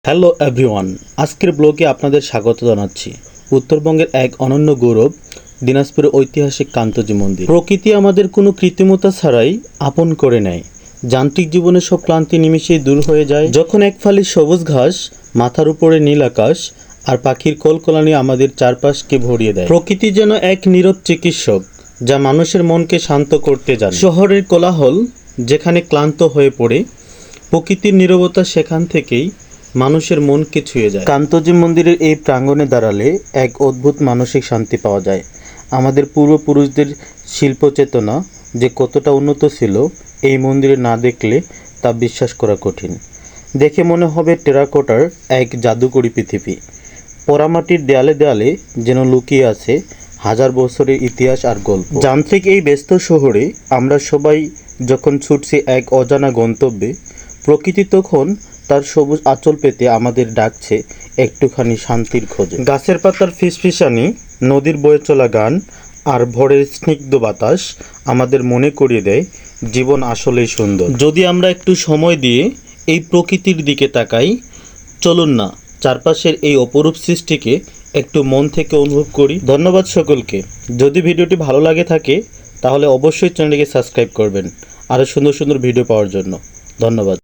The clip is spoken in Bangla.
হ্যালো এভরিওয়ান, আজকের ব্লগে আপনাদের স্বাগত জানাচ্ছি। উত্তরবঙ্গের এক অনন্য গৌরব দিনাজপুরের ঐতিহাসিক কান্তজি মন্দির। প্রকৃতি আমাদের কোনো কৃত্রিমতা ছাড়াই আপন করে নেয়। যান্ত্রিক জীবনের সব ক্লান্তি নিমিষেই দূর হয়ে যায় যখন এক ফালি সবুজ ঘাস, মাথার উপরে নীল আকাশ আর পাখির কলকলানি আমাদের চারপাশকে ভরিয়ে দেয়। প্রকৃতি যেন এক নীরব চিকিৎসক, যা মানুষের মনকে শান্ত করতে জানে। শহরের কোলাহল যেখানে ক্লান্ত হয়ে পড়ে, প্রকৃতির নীরবতা সেখান থেকেই মানুষের মনকে ছুঁয়ে যায়। কান্তজি মন্দিরের এই প্রাঙ্গণে দাঁড়ালে এক অদ্ভুত মানসিক শান্তি পাওয়া যায়। আমাদের পূর্বপুরুষদের শিল্প চেতনা যে কতটা উন্নত ছিল, এই মন্দিরে না দেখলে তা বিশ্বাস করা কঠিন। দেখে মনে হবে টেরাকোটার এক জাদুকরী পৃথিবী। পোড়ামাটির দেয়ালে দেয়ালে যেন লুকিয়ে আছে হাজার বছরের ইতিহাস আর গল্প। যান্ত্রিক এই ব্যস্ত শহরে আমরা সবাই যখন ছুটছি এক অজানা গন্তব্যে, প্রকৃতি তখন তার সবুজ আঁচল পেতে আমাদের ডাকছে একটুখানি শান্তির খোঁজে। গাছের পাতার ফিসফিসানি, নদীর বয়ে চলা গান আর ভোরের স্নিগ্ধ বাতাস আমাদের মনে করিয়ে দেয় জীবন আসলেই সুন্দর যদি আমরা একটু সময় দিয়ে এই প্রকৃতির দিকে তাকাই। চলুন না চারপাশের এই অপরূপ সৃষ্টিকে একটু মন থেকে অনুভব করি। ধন্যবাদ সকলকে। যদি ভিডিওটি ভালো লাগে থাকে তাহলে অবশ্যই চ্যানেলটিকে সাবস্ক্রাইব করবেন আরও সুন্দর সুন্দর ভিডিও পাওয়ার জন্য। ধন্যবাদ।